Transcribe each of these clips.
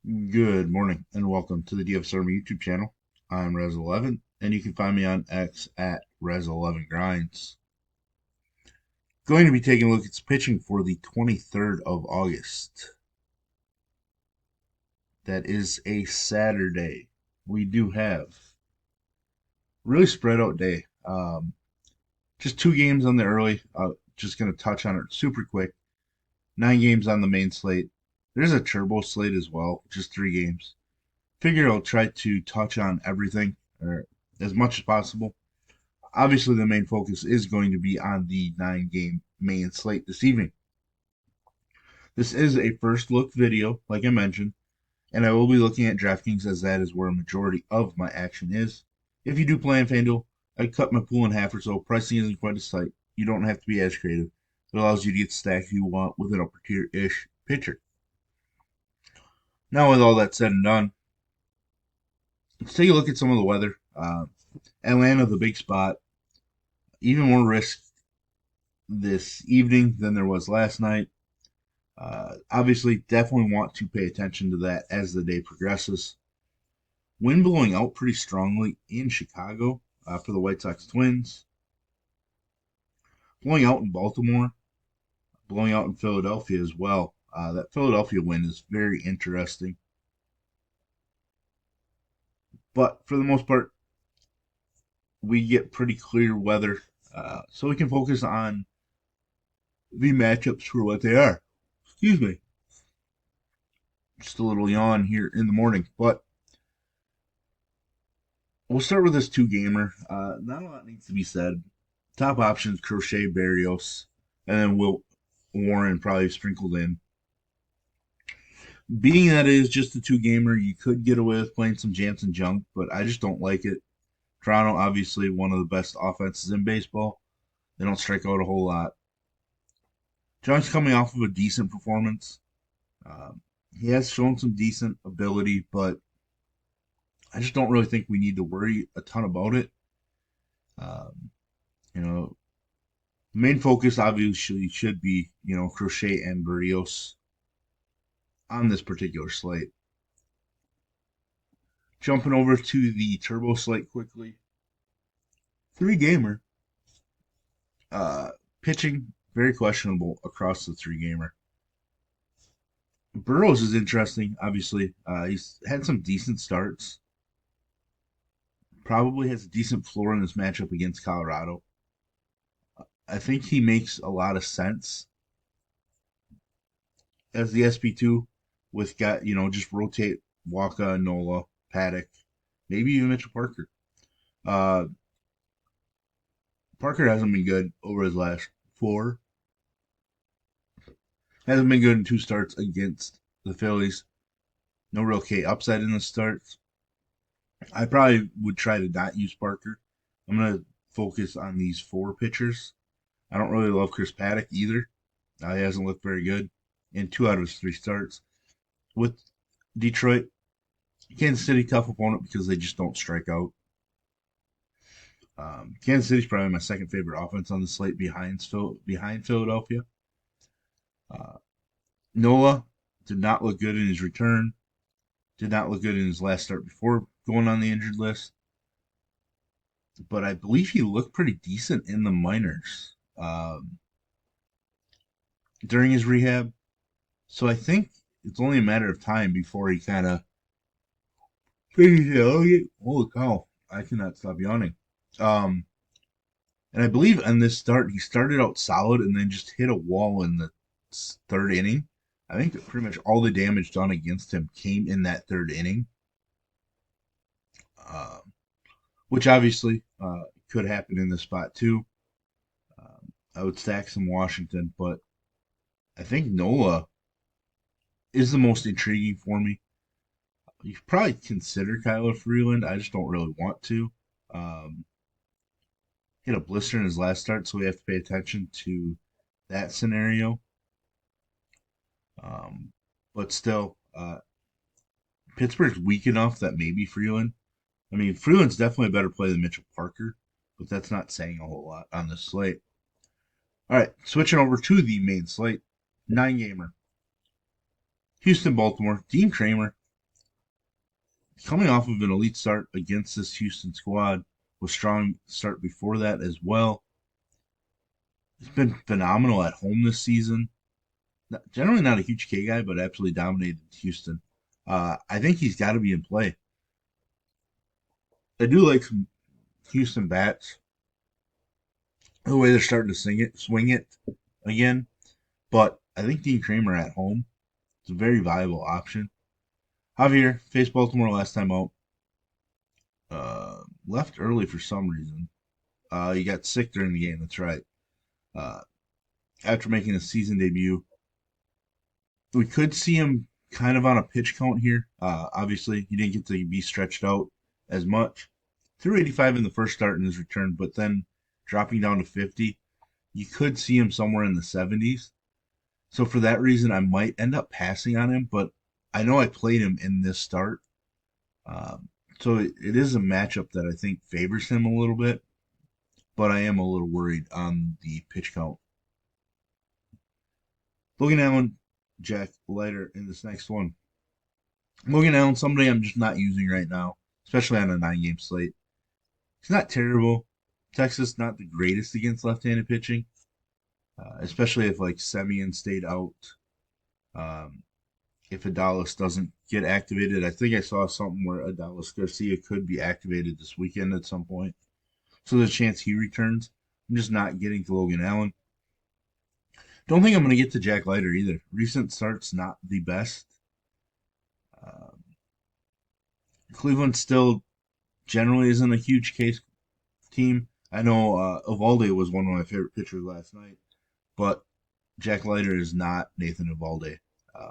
Good morning and welcome to the DFS Army YouTube channel. I'm Razzle11 and you can find me on X at Razzle11Grinds. Going to be taking a look at pitching for the 23rd of August. That is a Saturday. We do have really spread out day. Just two games on the early. Just going to touch on it super quick. 9 games on the main slate. There's a turbo slate as well, just 3 games. Figure I'll try to touch on everything or as much as possible. Obviously, the main focus is going to be on the 9 game main slate this evening. This is a first look video, like I mentioned, and I will be looking at DraftKings as that is where a majority of my action is. If you do play in FanDuel, I cut my pool in half or so. Pricing isn't quite as tight. You don't have to be as creative. It allows you to get the stack you want with an upper tier ish pitcher. Now, with all that said and done, let's take a look at some of the weather. Atlanta, the big spot, even more risk this evening than there was last night. Obviously, definitely want to pay attention to that as the day progresses. Wind blowing out pretty strongly in Chicago for the White Sox Twins. Blowing out in Baltimore. Blowing out in Philadelphia as well. That Philadelphia wind is very interesting. But for the most part, we get pretty clear weather. So we can focus on the matchups for what they are. Excuse me. Just a little yawn here in the morning. But we'll start with this 2 gamer. Not a lot needs to be said. Top options, Crochet, Barrios, and then Will Warren probably sprinkled in. Being that it is just a 2 gamer, you could get away with playing some Jansen junk, but I just don't like it. Toronto, obviously, one of the best offenses in baseball. They don't strike out a whole lot. Junk's coming off of a decent performance. He has shown some decent ability, but I just don't really think we need to worry a ton about it. Um, you know, the main focus obviously should be, Crochet and Barrios on this particular slate. Jumping over to the turbo slate quickly. 3 gamer. Pitching very questionable across the 3 gamer. Burrows is interesting, obviously. He's had some decent starts. Probably has a decent floor in this matchup against Colorado. I think he makes a lot of sense as the SP2 with just rotate Waka, Nola, Paddock, maybe even Mitchell Parker. Uh, Parker hasn't been good over his last 4. Hasn't been good in 2 starts against the Phillies. No real K upside in the starts. I probably would try to not use Parker. I'm going to focus on these 4 pitchers. I don't really love Chris Paddock either. He hasn't looked very good in 2 out of his 3 starts. With Detroit, Kansas City, tough opponent because they just don't strike out. Kansas City's probably my second favorite offense on the slate behind Philadelphia. Nola did not look good in his return. Did not look good in his last start before going on the injured list. But I believe he looked pretty decent in the minors during his rehab. So I think it's only a matter of time before he kind of holy cow, I cannot stop yawning. Um, and I believe in this start, he started out solid and then just hit a wall in the 3rd inning. I think that pretty much all the damage done against him came in that 3rd inning, uh, which obviously could happen in this spot too. I would stack some Washington, but I think Nola is the most intriguing for me. You could probably consider Kyler Freeland. I just don't really want to. Um, Hit a blister in his last start, so we have to pay attention to that scenario. Um, but still, Pittsburgh's weak enough that maybe Freeland. I mean, Freeland's definitely a better play than Mitchell Parker, but that's not saying a whole lot on this slate. All right, switching over to the main slate. 9 gamer. Houston, Baltimore. Dean Kramer. coming off of an elite start against this Houston squad, with strong start before that as well. He's been phenomenal at home this season. Generally not a huge K guy, but absolutely dominated Houston. I think he's got to be in play. I do like some Houston bats, the way they're starting to swing it again. But I think Dean Kramer at home is a very viable option. Javier faced Baltimore last time out. Left early for some reason. He got sick during the game. That's right. Uh, After making a season debut, we could see him kind of on a pitch count here. Obviously, he didn't get to be stretched out as much. Threw 85 in the first start in his return, but then dropping down to 50. You could see him somewhere in the 70s. So for that reason, I might end up passing on him, but I know I played him in this start. So it is a matchup that I think favors him a little bit, but I am a little worried on the pitch count. Logan Allen, Jack Leiter in this next one. Logan Allen, somebody I'm just not using right now, especially on a 9 game slate. He's not terrible. Texas not the greatest against left-handed pitching, especially if like Semien stayed out. Um, if Adalis doesn't get activated, I think I saw something where Adalis Garcia could be activated this weekend at some point. So there's a chance he returns. I'm just not getting to Logan Allen. Don't think I'm going to get to Jack Leiter either. Recent starts not the best. Um, Cleveland still generally isn't a huge case team. I know Evalde was one of my favorite pitchers last night, but Jack Leiter is not Nathan Evalde. Uh,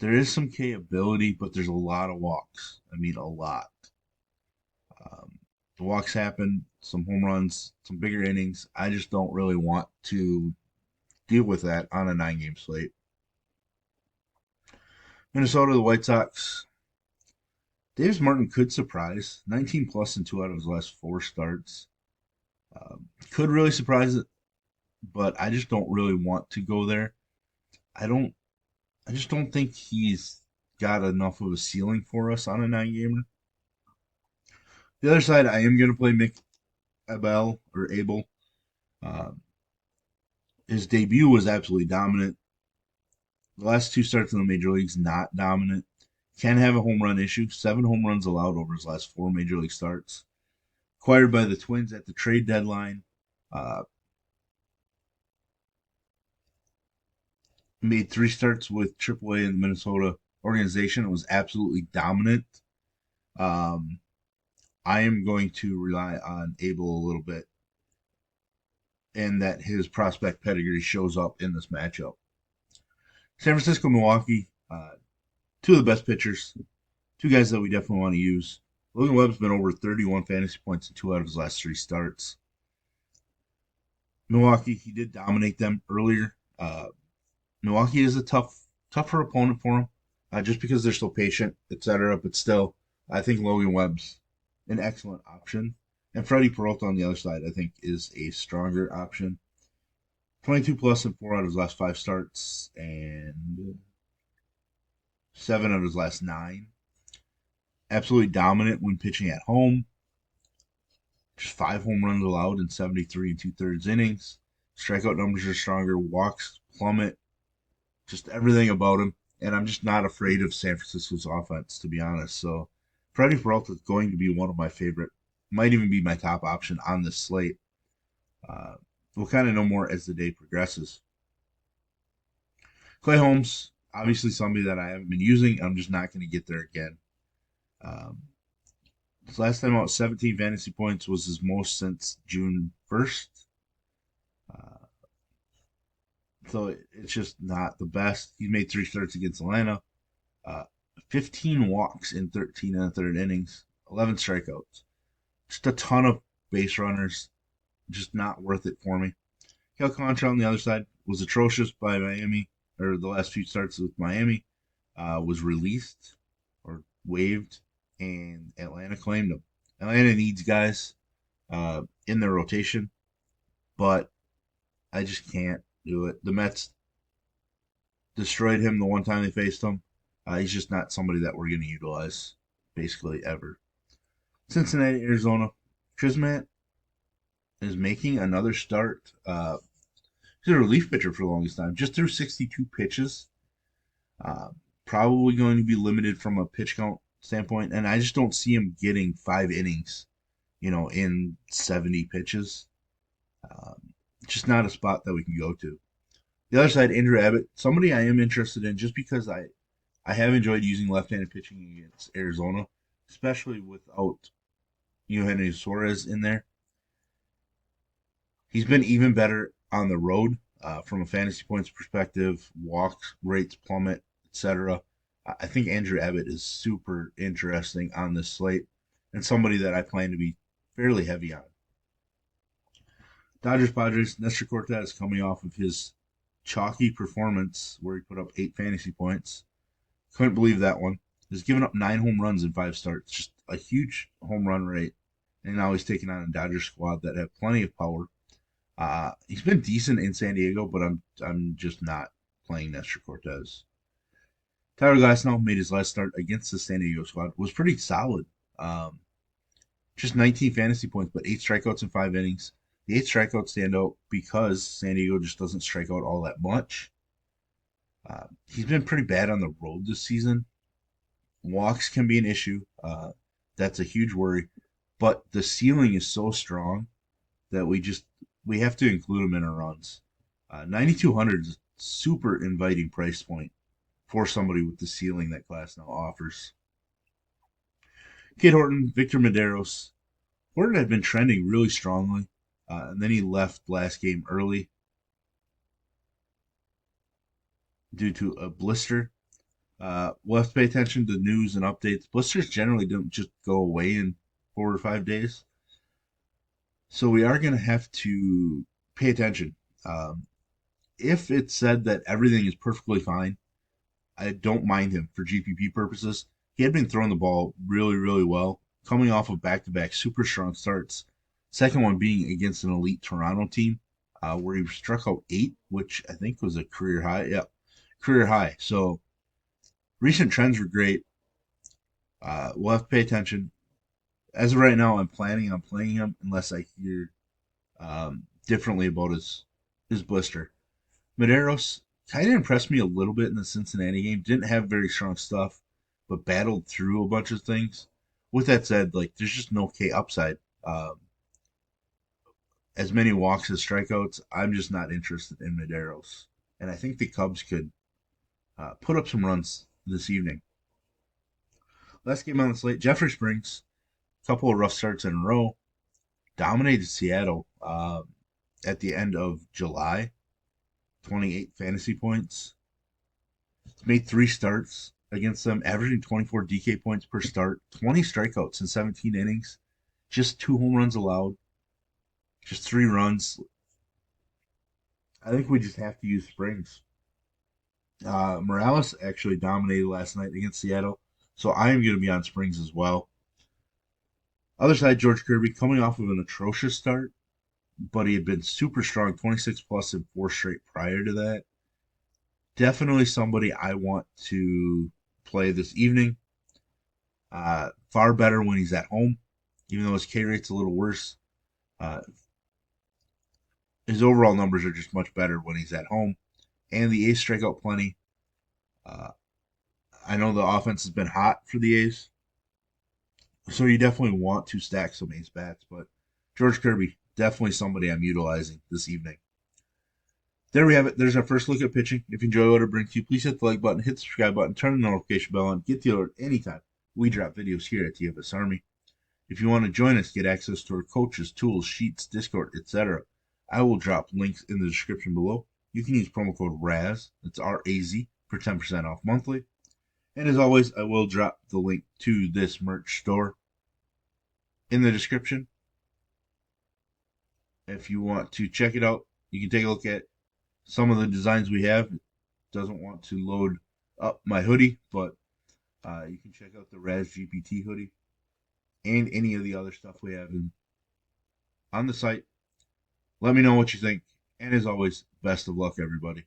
there is some K ability, but there's a lot of walks. I mean, a lot. Um, the walks happen, some home runs, some bigger innings. I just don't really want to deal with that on a 9 game slate. Minnesota, the White Sox. Davis Martin could surprise. 19 plus in 2 out of his last 4 starts. Could really surprise it, but I just don't really want to go there. I don't. I just don't think he's got enough of a ceiling for us on a 9 gamer. The other side, I am going to play Mick Abel or Abel. Um, his debut was absolutely dominant. The last 2 starts in the major leagues, not dominant. Can have a home run issue. 7 home runs allowed over his last 4 major league starts. Acquired by the Twins at the trade deadline. Uh, Made 3 starts with AAA in the Minnesota organization. It was absolutely dominant. Um, I am going to rely on Abel a little bit, and that his prospect pedigree shows up in this matchup. San Francisco, Milwaukee, 2 of the best pitchers, 2 guys that we definitely want to use. Logan Webb's been over 31 fantasy points in 2 out of his last 3 starts. Milwaukee, he did dominate them earlier. Milwaukee is a tougher opponent for him, just because they're so patient, etc. But still, I think Logan Webb's an excellent option. And Freddie Peralta on the other side, I think, is a stronger option. 22 plus in 4 out of his last 5 starts and 7 of his last 9. Absolutely dominant when pitching at home. Just 5 home runs allowed in 73 and 2/3 innings. Strikeout numbers are stronger. Walks plummet. Just everything about him. And I'm just not afraid of San Francisco's offense, to be honest. So Freddie Peralta is going to be one of my favorite, might even be my top option on this slate. Uh, we'll kind of know more as the day progresses. Clay Holmes, obviously somebody that I haven't been using. I'm just not going to get there again. Um, his last time out, 17 fantasy points was his most since June 1st. Uh, so it's just not the best. He made 3 starts against Atlanta. Uh, 15 walks in 13 and a third innings, 11 strikeouts. Just a ton of base runners. Just not worth it for me. Cal Concha on the other side was atrocious by Miami, or the last few starts with Miami. Was released or waived, and Atlanta claimed him. Atlanta needs guys in their rotation, but I just can't do it. The Mets destroyed him the one time they faced him. He's just not somebody that we're going to utilize basically ever. Cincinnati, Arizona. Trismet is making another start. He's a relief pitcher for the longest time. Just threw 62 pitches. Uh, Probably going to be limited from a pitch count standpoint, and I just don't see him getting 5 innings, in 70 pitches. Um, just not a spot that we can go to. The other side, Andrew Abbott, somebody I am interested in just because I have enjoyed using left-handed pitching against Arizona, especially without Eugenio Suarez in there. He's been even better on the road from a fantasy points perspective, walks rates plummet, etc. I think Andrew Abbott is super interesting on this slate and somebody that I plan to be fairly heavy on. Dodgers Padres, Nestor Cortez coming off of his chalky performance where he put up 8 fantasy points. Couldn't believe that one. He's given up 9 home runs in 5 starts, just a huge home run rate. And now he's taking on a Dodgers squad that have plenty of power. He's been decent in San Diego, but I'm just not playing Nestor Cortez. Tyler Glasnow made his last start against the San Diego squad. Was pretty solid. Um, just 19 fantasy points, but 8 strikeouts in 5 innings. The 8 strikeouts stand out because San Diego just doesn't strike out all that much. He's been pretty bad on the road this season. Walks can be an issue. That's a huge worry. But the ceiling is so strong that we have to include him in our runs. 9,200 is a super inviting price point for somebody with the ceiling that Glass now offers. Kid Horton, Victor Medeiros. Horton had been trending really strongly, and then he left last game early due to a blister. We'll have to pay attention to news and updates. Blisters generally don't just go away in 4 or 5 days. So we are going to have to pay attention. If it's said that everything is perfectly fine, I don't mind him for GPP purposes. He had been throwing the ball really, really well, coming off of back-to-back super strong starts. Second one being against an elite Toronto team, where he struck out 8, which I think was a career high. Yeah, career high. So recent trends were great. We'll have to pay attention. As of right now, I'm planning on playing him unless I hear differently about his blister. Medeiros kind of impressed me a little bit in the Cincinnati game. Didn't have very strong stuff, but battled through a bunch of things. With that said, like there's just no K upside. As many walks as strikeouts, I'm just not interested in Medeiros. And I think the Cubs could put up some runs this evening. Last game on the slate, Jeffrey Springs, a couple of rough starts in a row, dominated Seattle at the end of July, 28 fantasy points. He's made 3 starts against them, averaging 24 DK points per start, 20 strikeouts in 17 innings, just 2 home runs allowed, just 3 runs. I think we just have to use Springs. Morales actually dominated last night against Seattle, so I am going to be on Springs as well. Other side, George Kirby coming off of an atrocious start, but he had been super strong, 26 plus in 4 straight prior to that. Definitely somebody I want to play this evening. Far better when he's at home, even though his K rate's a little worse. Uh, his overall numbers are just much better when he's at home. And the A's strike out plenty. Uh, I know the offense has been hot for the A's, so you definitely want to stack some A's bats. But George Kirby, definitely somebody I'm utilizing this evening. There we have it. There's our first look at pitching. If you enjoy what I bring to you, please hit the like button, hit the subscribe button, turn the notification bell on, get the alert anytime we drop videos here at DFS Army. If you want to join us, get access to our coaches, tools, sheets, Discord, etc., I will drop links in the description below. You can use promo code RAZ, that's R-A-Z, for 10% off monthly. And as always, I will drop the link to this merch store in the description. If you want to check it out, you can take a look at some of the designs we have. It doesn't want to load up my hoodie, but you can check out the Raz GPT hoodie and any of the other stuff we have on the site. Let me know what you think. And as always, best of luck, everybody.